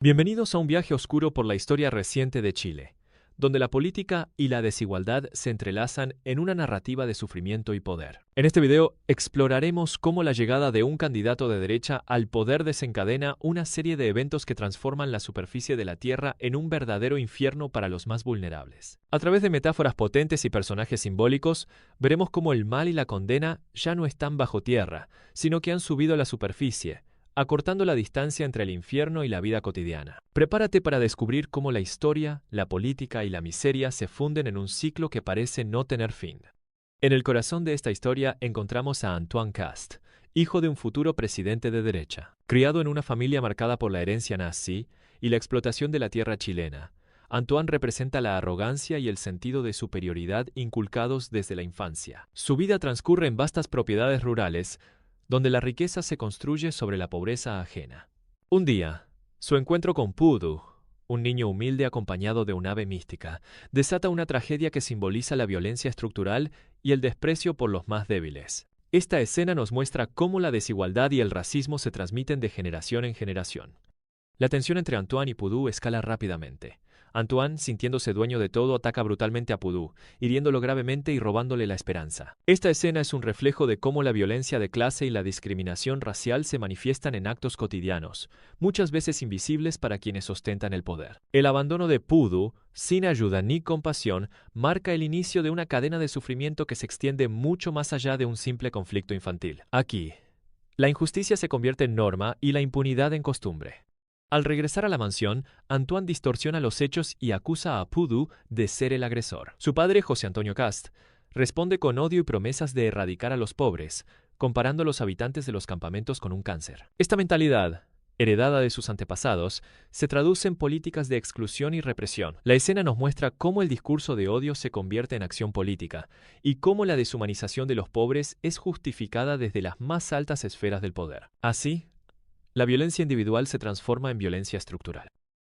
Bienvenidos a un viaje oscuro por la historia reciente de Chile, donde la política y la desigualdad se entrelazan en una narrativa de sufrimiento y poder. En este video exploraremos cómo la llegada de un candidato de derecha al poder desencadena una serie de eventos que transforman la superficie de la Tierra en un verdadero infierno para los más vulnerables. A través de metáforas potentes y personajes simbólicos, veremos cómo el mal y la condena ya no están bajo tierra, sino que han subido a la superficie, acortando la distancia entre el infierno y la vida cotidiana. Prepárate para descubrir cómo la historia, la política y la miseria se funden en un ciclo que parece no tener fin. En el corazón de esta historia encontramos a Antoine Cast, hijo de un futuro presidente de derecha. Criado en una familia marcada por la herencia nazi y la explotación de la tierra chilena, Antoine representa la arrogancia y el sentido de superioridad inculcados desde la infancia. Su vida transcurre en vastas propiedades rurales, donde la riqueza se construye sobre la pobreza ajena. Un día, su encuentro con Pudu, un niño humilde acompañado de un ave mística, desata una tragedia que simboliza la violencia estructural y el desprecio por los más débiles. Esta escena nos muestra cómo la desigualdad y el racismo se transmiten de generación en generación. La tensión entre Antoine y Pudu escala rápidamente. Antoine, sintiéndose dueño de todo, ataca brutalmente a Pudu, hiriéndolo gravemente y robándole la esperanza. Esta escena es un reflejo de cómo la violencia de clase y la discriminación racial se manifiestan en actos cotidianos, muchas veces invisibles para quienes ostentan el poder. El abandono de Pudu, sin ayuda ni compasión, marca el inicio de una cadena de sufrimiento que se extiende mucho más allá de un simple conflicto infantil. Aquí, la injusticia se convierte en norma y la impunidad en costumbre. Al regresar a la mansión, Antoine distorsiona los hechos y acusa a Pudu de ser el agresor. Su padre, José Antonio Cast, responde con odio y promesas de erradicar a los pobres, comparando a los habitantes de los campamentos con un cáncer. Esta mentalidad, heredada de sus antepasados, se traduce en políticas de exclusión y represión. La escena nos muestra cómo el discurso de odio se convierte en acción política y cómo la deshumanización de los pobres es justificada desde las más altas esferas del poder. Así, la violencia individual se transforma en violencia estructural.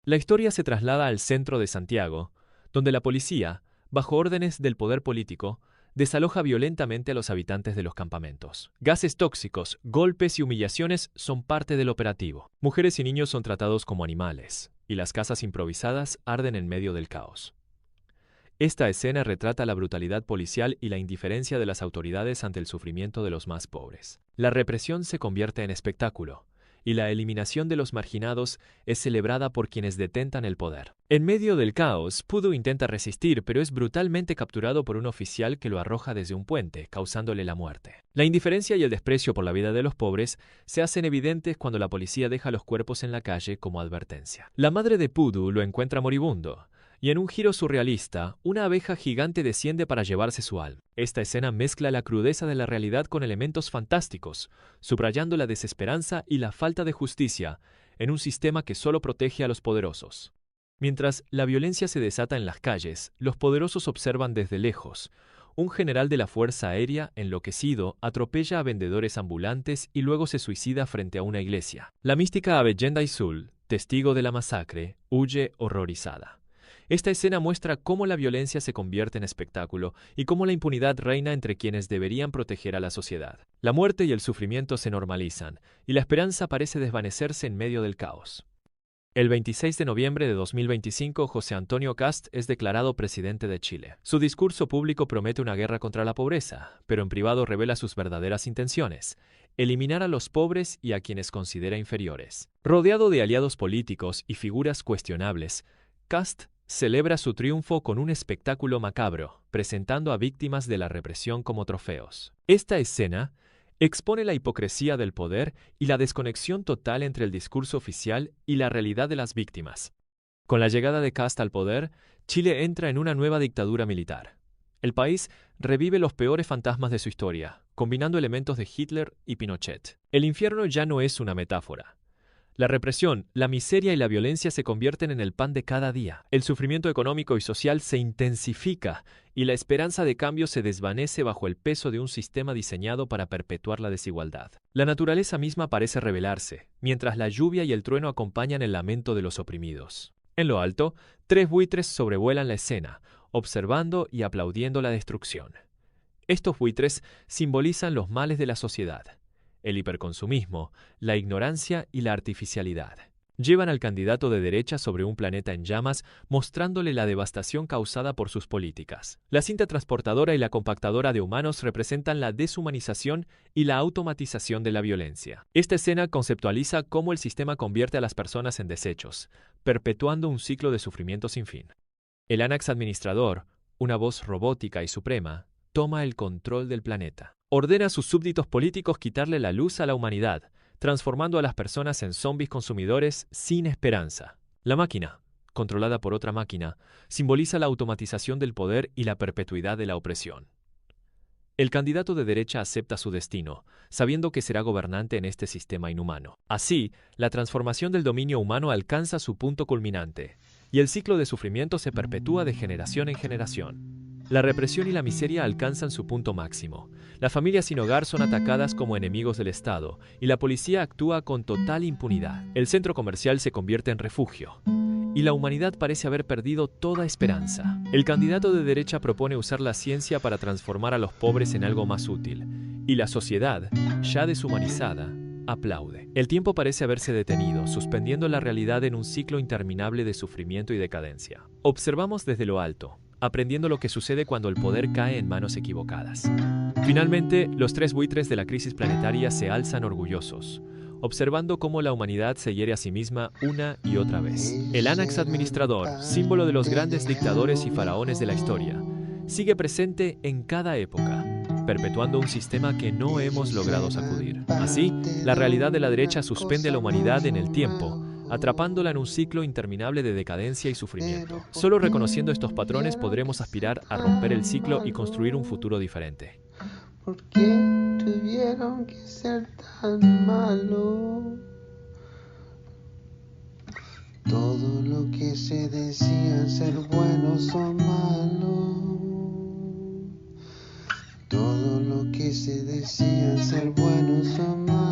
La historia se traslada al centro de Santiago, donde la policía, bajo órdenes del poder político, desaloja violentamente a los habitantes de los campamentos. Gases tóxicos, golpes y humillaciones son parte del operativo. Mujeres y niños son tratados como animales, y las casas improvisadas arden en medio del caos. Esta escena retrata la brutalidad policial y la indiferencia de las autoridades ante el sufrimiento de los más pobres. La represión se convierte en espectáculo, y la eliminación de los marginados es celebrada por quienes detentan el poder. En medio del caos, Pudu intenta resistir, pero es brutalmente capturado por un oficial que lo arroja desde un puente, causándole la muerte. La indiferencia y el desprecio por la vida de los pobres se hacen evidentes cuando la policía deja los cuerpos en la calle como advertencia. La madre de Pudu lo encuentra moribundo, y en un giro surrealista, una abeja gigante desciende para llevarse su alma. Esta escena mezcla la crudeza de la realidad con elementos fantásticos, subrayando la desesperanza y la falta de justicia en un sistema que solo protege a los poderosos. Mientras la violencia se desata en las calles, los poderosos observan desde lejos. Un general de la Fuerza Aérea, enloquecido, atropella a vendedores ambulantes y luego se suicida frente a una iglesia. La mística Abellenda Isul, testigo de la masacre, huye horrorizada. Esta escena muestra cómo la violencia se convierte en espectáculo y cómo la impunidad reina entre quienes deberían proteger a la sociedad. La muerte y el sufrimiento se normalizan, y la esperanza parece desvanecerse en medio del caos. El 26 de noviembre de 2025, José Antonio Cast es declarado presidente de Chile. Su discurso público promete una guerra contra la pobreza, pero en privado revela sus verdaderas intenciones: eliminar a los pobres y a quienes considera inferiores. Rodeado de aliados políticos y figuras cuestionables, Cast celebra su triunfo con un espectáculo macabro, presentando a víctimas de la represión como trofeos. Esta escena expone la hipocresía del poder y la desconexión total entre el discurso oficial y la realidad de las víctimas. Con la llegada de Cast al poder, Chile entra en una nueva dictadura militar. El país revive los peores fantasmas de su historia, combinando elementos de Hitler y Pinochet. El infierno ya no es una metáfora. La represión, la miseria y la violencia se convierten en el pan de cada día. El sufrimiento económico y social se intensifica y la esperanza de cambio se desvanece bajo el peso de un sistema diseñado para perpetuar la desigualdad. La naturaleza misma parece rebelarse, mientras la lluvia y el trueno acompañan el lamento de los oprimidos. En lo alto, 3 buitres sobrevuelan la escena, observando y aplaudiendo la destrucción. Estos buitres simbolizan los males de la sociedad: el hiperconsumismo, la ignorancia y la artificialidad. Llevan al candidato de derecha sobre un planeta en llamas, mostrándole la devastación causada por sus políticas. La cinta transportadora y la compactadora de humanos representan la deshumanización y la automatización de la violencia. Esta escena conceptualiza cómo el sistema convierte a las personas en desechos, perpetuando un ciclo de sufrimiento sin fin. El Anax administrador, una voz robótica y suprema, toma el control del planeta. Ordena a sus súbditos políticos quitarle la luz a la humanidad, transformando a las personas en zombies consumidores sin esperanza. La máquina, controlada por otra máquina, simboliza la automatización del poder y la perpetuidad de la opresión. El candidato de derecha acepta su destino, sabiendo que será gobernante en este sistema inhumano. Así, la transformación del dominio humano alcanza su punto culminante, y el ciclo de sufrimiento se perpetúa de generación en generación. La represión y la miseria alcanzan su punto máximo. Las familias sin hogar son atacadas como enemigos del Estado, y la policía actúa con total impunidad. El centro comercial se convierte en refugio, y la humanidad parece haber perdido toda esperanza. El candidato de derecha propone usar la ciencia para transformar a los pobres en algo más útil, y la sociedad, ya deshumanizada, aplaude. El tiempo parece haberse detenido, suspendiendo la realidad en un ciclo interminable de sufrimiento y decadencia. Observamos desde lo alto, aprendiendo lo que sucede cuando el poder cae en manos equivocadas. Finalmente, los tres buitres de la crisis planetaria se alzan orgullosos, observando cómo la humanidad se hiere a sí misma una y otra vez. El Anax administrador, símbolo de los grandes dictadores y faraones de la historia, sigue presente en cada época, perpetuando un sistema que no hemos logrado sacudir. Así, la realidad de la derecha suspende a la humanidad en el tiempo, atrapándola en un ciclo interminable de decadencia y sufrimiento. Solo reconociendo estos patrones podremos aspirar a romper el ciclo y construir un futuro diferente. ¿Por qué tuvieron que ser tan malos? Todo lo que se decía ser buenos son malos. Todo lo que se decía ser buenos son malos.